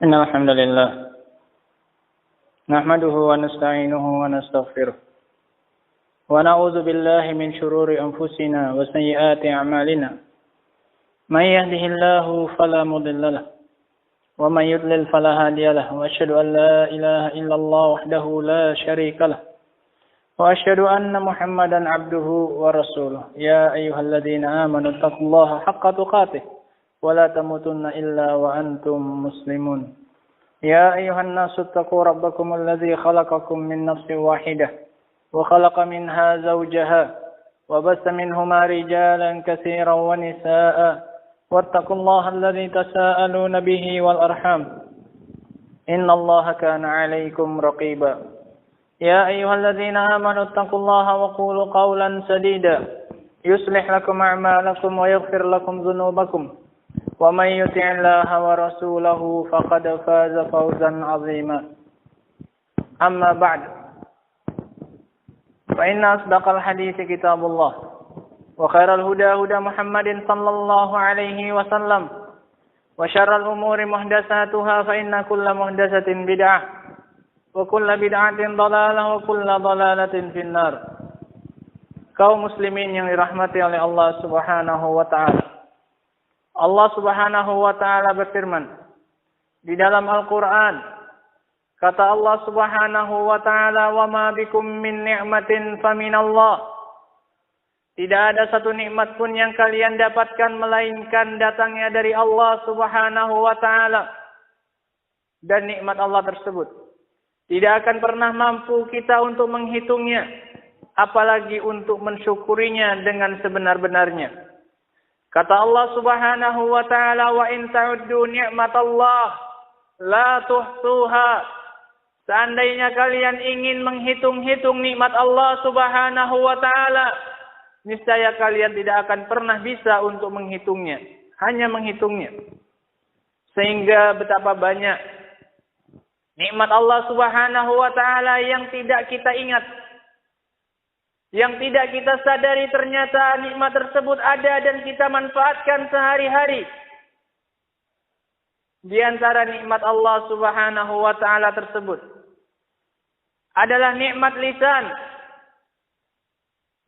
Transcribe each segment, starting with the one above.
إن الحمد لله نحمده ونستعينه ونستغفره ونعوذ بالله من شرور أنفسنا وسيئات أعمالنا من يهده الله فلا مضل له ومن يضلل فلا هادي له وأشهد أن لا إله إلا الله وحده لا شريك له وأشهد أن محمدا عبده ورسوله يا أيها الذين آمنوا اتقوا الله حق تقاته ولا تموتن إلا وأنتم مسلمون يا أيها الناس اتقوا ربكم الذي خلقكم من نفس واحدة وخلق منها زوجها وبث منهما رجالا كثيرا ونساء واتقوا الله الذي تساءلون به والأرحام إن الله كان عليكم رقيبا يا أيها الذين آمنوا اتقوا الله وقولوا قولا سديدا يصلح لكم أعمالكم ويغفر لكم ذنوبكم ومن يطع الله ورسوله فقد فاز فوزا عظيما أما بعد فإن أصدق الحديث كتاب الله وخير الهدى هدى محمد صلى الله عليه وسلم وشر الأمور محدثاتها فإن كل محدثة بدعة وكل بدعة ضلالة وكل ضلالة في النار. Kaum muslimin yang dirahmati oleh Allah Subhanahu wa taala. Allah Subhanahu wa taala berfirman di dalam Al-Qur'an, kata Allah Subhanahu wa taala, "Wa ma bikum min ni'matin faminallah." Tidak ada satu nikmat pun yang kalian dapatkan melainkan datangnya dari Allah Subhanahu wa taala. Dan nikmat Allah tersebut tidak akan pernah mampu kita untuk menghitungnya, apalagi untuk mensyukurinya dengan sebenar-benarnya. Kata Allah Subhanahu wa taala, "Wa in ta'uddu ni'matallah la tuhsuha." Seandainya kalian ingin menghitung-hitung nikmat Allah Subhanahu wa taala, niscaya kalian tidak akan pernah bisa untuk menghitungnya, hanya menghitungnya. Sehingga betapa banyak nikmat Allah Subhanahu wa taala yang tidak kita ingat, yang tidak kita sadari ternyata nikmat tersebut ada dan kita manfaatkan sehari-hari. Di antara nikmat Allah Subhanahu wa taala tersebut adalah nikmat lisan.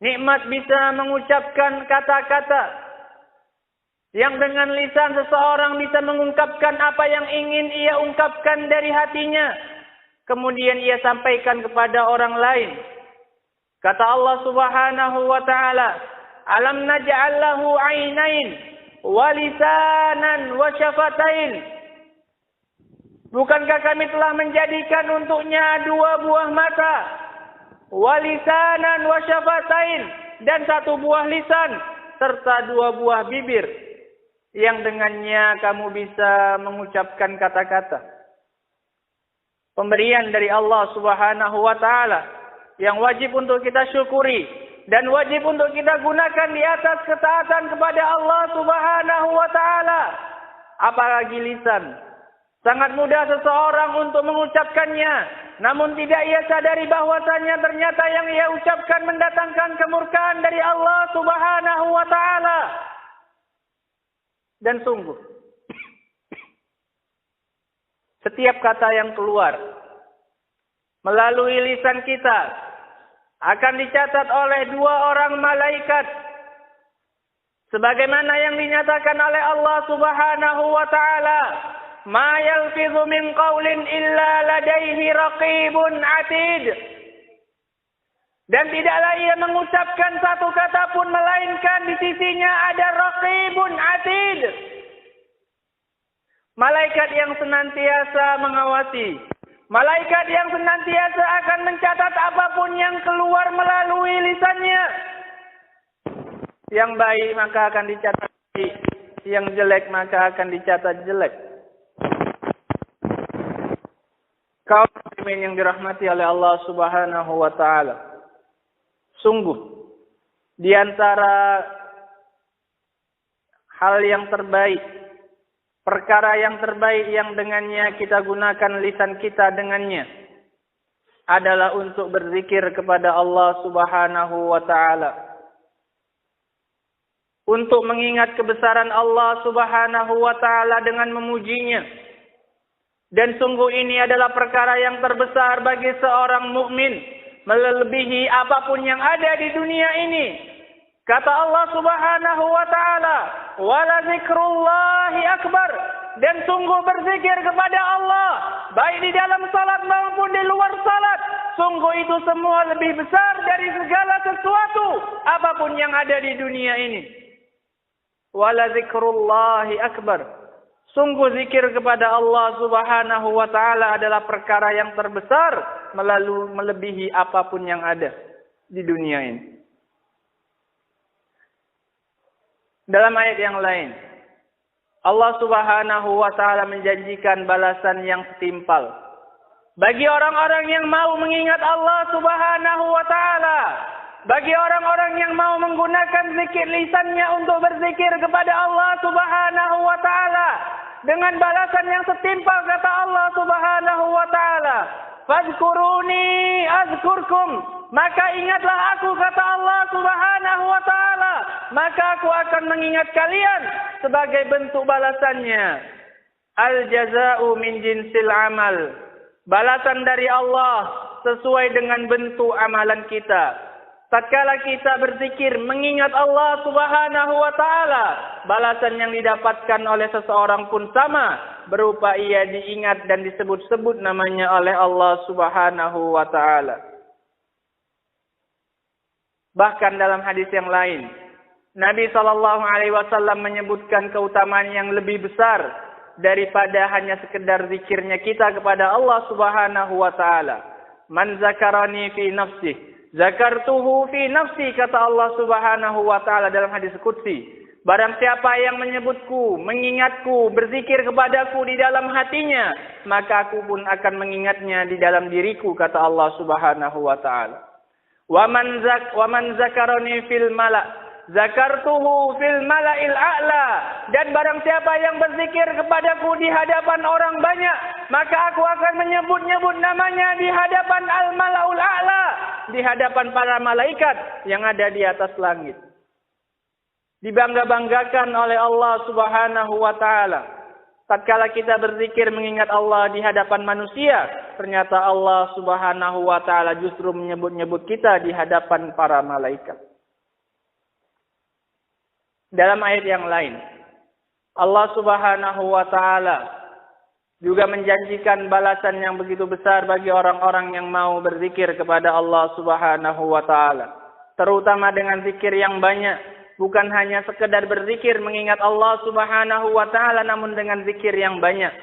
Nikmat bisa mengucapkan kata-kata yang dengan lisan seseorang bisa mengungkapkan apa yang ingin ia ungkapkan dari hatinya, kemudian ia sampaikan kepada orang lain. Kata Allah Subhanahu wa taala, "Alam naj'al lahu 'ainain wa lisanan wa syafatain." Bukankah kami telah menjadikan untuknya dua buah mata, wa lisanan wa syafatain, dan satu buah lisan serta dua buah bibir yang dengannya kamu bisa mengucapkan kata-kata. Pemberian dari Allah Subhanahu wa taala yang wajib untuk kita syukuri dan wajib untuk kita gunakan di atas ketaatan kepada Allah Subhanahu wa taala. Apalagi lisan. Sangat mudah seseorang untuk mengucapkannya, namun tidak ia sadari bahwasanya ternyata yang ia ucapkan mendatangkan kemurkaan dari Allah Subhanahu wa taala. Dan sungguh, setiap kata yang keluar melalui lisan kita akan dicatat oleh dua orang malaikat, sebagaimana yang dinyatakan oleh Allah Subhanahu wa taala, "Ma yalfidhu min qaulin illa ladaihi raqibun atid." Dan tidaklah ia mengucapkan satu kata pun melainkan di sisinya ada raqibun atid, malaikat yang senantiasa mengawasi, malaikat yang senantiasa akan mencatat apapun yang keluar melalui lisannya. Yang baik maka akan dicatat baik, yang jelek maka akan dicatat jelek. Kaum muslimin yang dirahmati oleh Allah Subhanahu wa taala, sungguh di antara hal yang terbaik, perkara yang terbaik yang dengannya kita gunakan lisan kita dengannya adalah untuk berzikir kepada Allah Subhanahu wa taala. Untuk mengingat kebesaran Allah Subhanahu wa taala dengan memujinya. Dan sungguh ini adalah perkara yang terbesar bagi seorang mukmin, melebihi apapun yang ada di dunia ini. Kata Allah Subhanahu wa taala, "Wala zikrullahi akbar." Dan sungguh berzikir kepada Allah, baik di dalam salat maupun di luar salat, sungguh itu semua lebih besar dari segala sesuatu apapun yang ada di dunia ini. Wala zikrullahi akbar. Sungguh zikir kepada Allah Subhanahu wa taala adalah perkara yang terbesar, melebihi apapun yang ada di dunia ini. Dalam ayat yang lain, Allah Subhanahu wa taala menjanjikan balasan yang setimpal bagi orang-orang yang mau mengingat Allah Subhanahu wa taala, bagi orang-orang yang mau menggunakan zikir lisannya untuk berzikir kepada Allah Subhanahu wa taala dengan balasan yang setimpal. Kata Allah Subhanahu wa taala, "Fadhkuruni azkurkum." Maka ingatlah aku, kata Allah Subhanahu wa taala, maka aku akan mengingat kalian sebagai bentuk balasannya. Al jaza'u min jinsil amal. Balasan dari Allah sesuai dengan bentuk amalan kita. Tatkala kita berzikir mengingat Allah Subhanahu wa taala, balasan yang didapatkan oleh seseorang pun sama, berupa ia diingat dan disebut-sebut namanya oleh Allah Subhanahu wa taala. Bahkan dalam hadis yang lain, Nabi SAW menyebutkan keutamaan yang lebih besar daripada hanya sekedar zikirnya kita kepada Allah Subhanahu wa taala. Man zakarani fi nafsi, zakartuhu fi nafsi, kata Allah Subhanahu wa taala dalam hadis qudsi. Barang siapa yang menyebutku, mengingatku, berzikir kepadaku di dalam hatinya, maka aku pun akan mengingatnya di dalam diriku, kata Allah Subhanahu wa taala. Wa man zakarani fil mala, zakartuhu fil mala'il a'la. Dan barang siapa yang berzikir kepadaku di hadapan orang banyak, maka aku akan menyebut-nyebut namanya di hadapan al-mala'ul a'la, di hadapan para malaikat yang ada di atas langit. Dibangga-banggakan oleh Allah Subhanahu wa taala. Tatkala kita berzikir mengingat Allah di hadapan manusia, ternyata Allah Subhanahu wa taala justru menyebut-nyebut kita di hadapan para malaikat. Dalam ayat yang lain, Allah Subhanahu wa taala juga menjanjikan balasan yang begitu besar bagi orang-orang yang mau berzikir kepada Allah Subhanahu wa taala, terutama dengan zikir yang banyak. Bukan hanya sekedar berzikir mengingat Allah Subhanahu wa taala, namun dengan zikir yang banyak.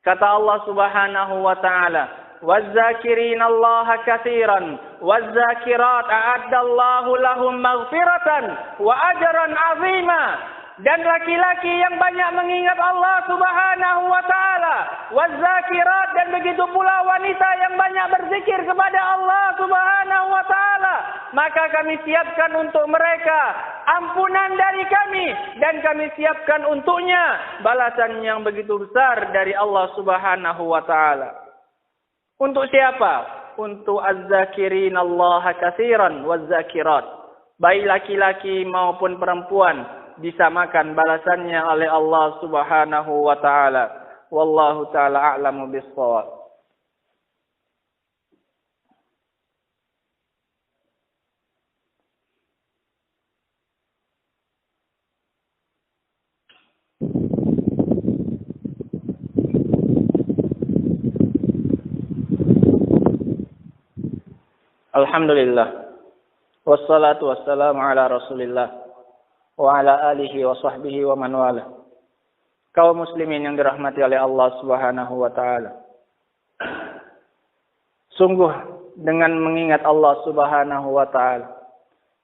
Kata Allah Subhanahu wa taala, "Waz-zakirinallaha katsiran waz-zakirat a'addallahu lahum maghfiratan wa ajran 'azima." Dan laki-laki yang banyak mengingat Allah Subhanahu wa taala, waz-zakirat, dan begitu pula wanita yang banyak berzikir kepada Allah Subhanahu wa taala, maka kami siapkan untuk mereka ampunan dari kami, dan kami siapkan untuknya balasan yang begitu besar dari Allah Subhanahu wa taala. Untuk siapa? Untuk az-zakirinallaha katsiran waz-zakirat. Baik laki-laki maupun perempuan disamakan balasannya oleh Allah Subhanahu wa taala. Wallahu taala a'lamu bis-shawab. Alhamdulillah. Wassalatu wassalamu ala Rasulillah wa ala alihi wa sahbihi wa man wala. Kaum muslimin yang dirahmati oleh Allah Subhanahu wa taala. Sungguh dengan mengingat Allah Subhanahu wa taala,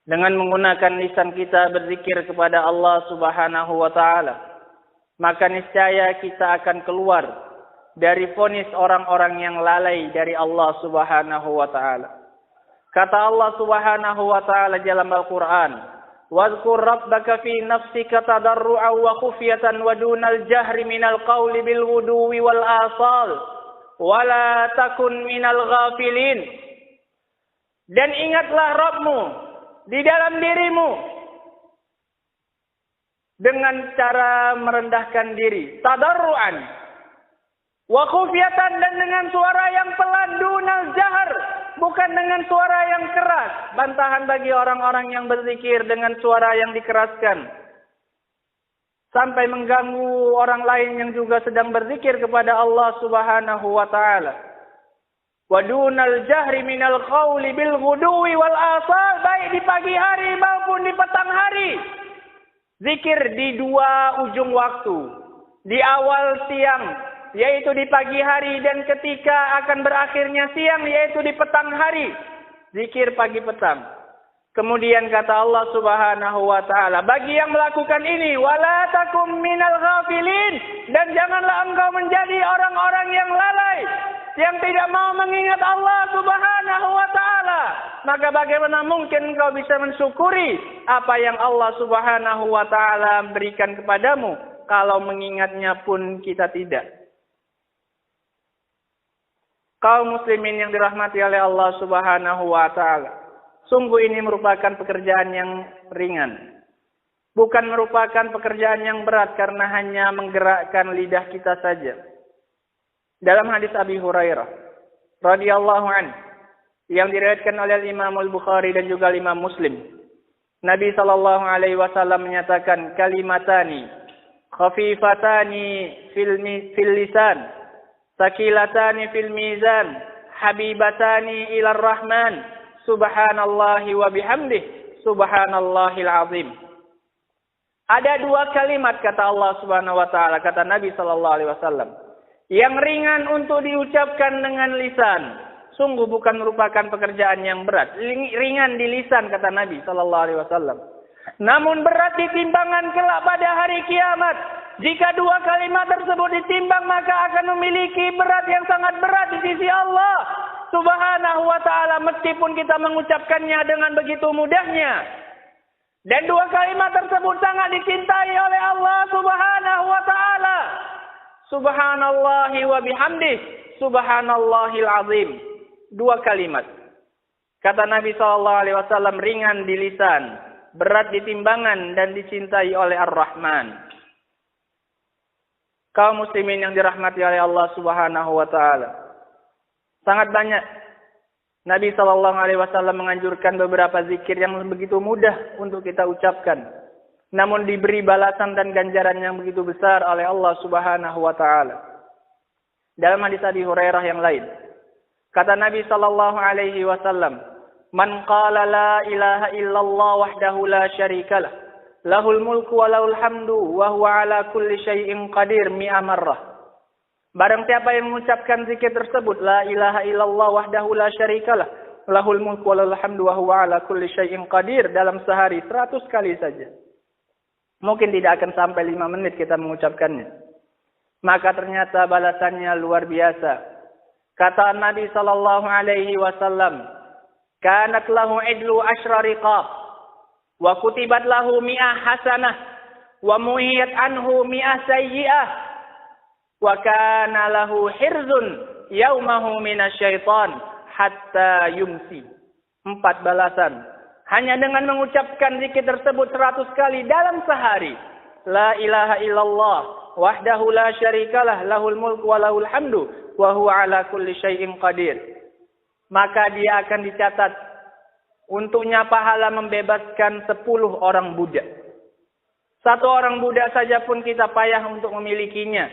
dengan menggunakan lisan kita berzikir kepada Allah Subhanahu wa taala, maka niscaya kita akan keluar dari vonis orang-orang yang lalai dari Allah Subhanahu wa taala. Kata Allah Subhanahu wa taala dalam Al-Qur'an, "Wadhkur rabbaka fi nafsika tadarru'an wa khufyatan wa dunal jahri minal qawli bil ghuduwi wal asal wa la takun minal ghafilin." Dan ingatlah Rabbmu di dalam dirimu dengan cara merendahkan diri, tadarru'an, Wa khufyatan, dan dengan suara yang pelan, dunal jahar, bukan dengan suara yang keras. Bantahan bagi orang-orang yang berzikir dengan suara yang dikeraskan sampai mengganggu orang lain yang juga sedang berzikir kepada Allah Subhanahu wa taala. Wa dunal jahri minal qawli bil ghuduwi wal asal, baik di pagi hari maupun di petang hari. Zikir di dua ujung waktu, di awal siang, yaitu di pagi hari, dan ketika akan berakhirnya siang, yaitu di petang hari. Zikir pagi petang. Kemudian kata Allah Subhanahu wa taala, bagi yang melakukan ini, wala takum minal ghafilin, dan janganlah engkau menjadi orang-orang yang lalai, yang tidak mau mengingat Allah Subhanahu wa taala. Maka bagaimana mungkin engkau bisa mensyukuri apa yang Allah Subhanahu wa taala berikan kepadamu kalau mengingatnya pun kita tidak. Kaum muslimin yang dirahmati oleh Allah Subhanahu wa taala, sungguh ini merupakan pekerjaan yang ringan. Bukan merupakan pekerjaan yang berat karena hanya menggerakkan lidah kita saja. Dalam hadis Abi Hurairah radhiyallahu anhu yang diriwayatkan oleh Imam Al-Bukhari dan juga Imam Muslim, Nabi sallallahu alaihi wasallam menyatakan, kalimatani khafifatani fil lisan, sakilatani fil mizan, habibatani ilar rahman, subhanallahi wa bihamdih, subhanallahil azim. Ada dua kalimat kata Allah Subhanahu wa taala, kata Nabi sallallahu alaihi wasallam, yang ringan untuk diucapkan dengan lisan. Sungguh bukan merupakan pekerjaan yang berat. Ringan di lisan kata Nabi sallallahu alaihi wasallam. Namun berat di timbangan kelak pada hari kiamat. Jika dua kalimat tersebut ditimbang, maka akan memiliki berat yang sangat berat di sisi Allah Subhanahu wa ta'ala, meskipun kita mengucapkannya dengan begitu mudahnya. Dan dua kalimat tersebut sangat dicintai oleh Allah Subhanahu wa ta'ala. Subhanallahi wa bihamdih, subhanallahil azim. Dua kalimat. Kata Nabi SAW, ringan di lisan, berat di timbangan, dan dicintai oleh Ar-Rahman. Kaum muslimin yang dirahmati oleh Allah Subhanahu wa taala, sangat banyak Nabi SAW menganjurkan beberapa zikir yang begitu mudah untuk kita ucapkan, namun diberi balasan dan ganjaran yang begitu besar oleh Allah Subhanahu wa taala. Dalam hadis Abi Hurairah yang lain, kata Nabi SAW, man qala la ilaha illallah wahdahu la syarikalah, lahul mulku wa lahul hamdu wa huwa ala kulli syai'in qadir mi'a marrah. Barang siapa yang mengucapkan zikir tersebut, la ilaha illallah wahdahu la syarikalah, lahul mulku wa lahul hamdu wa huwa ala kulli syai'in qadir, dalam sehari 100 kali saja, mungkin tidak akan sampai 5 menit kita mengucapkannya, maka ternyata balasannya luar biasa. Kata Nabi sallallahu alaihi wasallam, kanat lahu idlu asyra riqab, wa kutibat lahu mi'ah hasanah, wa muhiyat anhu mi'ah sayyi'ah, wa kana lahu hirzun yaumahu minasyaitan hatta yumsi. 4 balasan hanya dengan mengucapkan zikir tersebut 100 kali dalam sehari. La ilaha illallah wahdahu la syarikalah, lahul mulku wa lahul hamdu wa huwa ala kulli syai'in qadir. Maka dia akan dicatat untuknya pahala membebaskan 10 orang budak. 1 orang budak saja pun kita payah untuk memilikinya.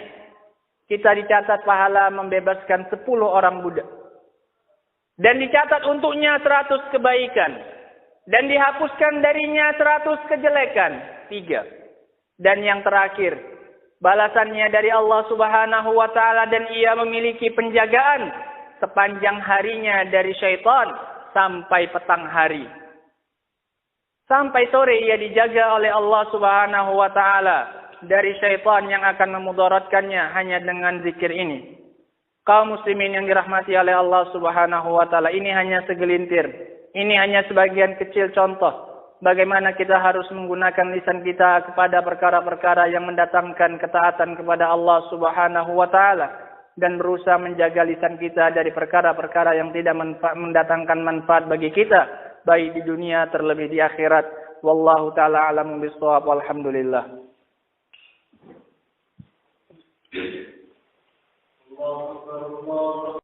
Kita dicatat pahala membebaskan 10 orang budak. Dan dicatat untuknya 100 kebaikan. Dan dihapuskan darinya 100 kejelekan. 3. Dan yang terakhir, balasannya dari Allah Subhanahu wa ta'ala, dan ia memiliki penjagaan sepanjang harinya dari syaitan sampai petang hari. Sampai sore ia dijaga oleh Allah Subhanahu wa ta'ala dari syaitan yang akan memudaratkannya hanya dengan zikir ini. Kaum muslimin yang dirahmati oleh Allah Subhanahu wa ta'ala, ini hanya segelintir. Ini hanya sebagian kecil contoh bagaimana kita harus menggunakan lisan kita kepada perkara-perkara yang mendatangkan ketaatan kepada Allah Subhanahu wa ta'ala, dan berusaha menjaga lisan kita dari perkara-perkara yang tidak mendatangkan manfaat bagi kita, baik di dunia terlebih di akhirat. Wallahu ta'ala a'lamu bis-shawab. Walhamdulillah. الله أكبر الله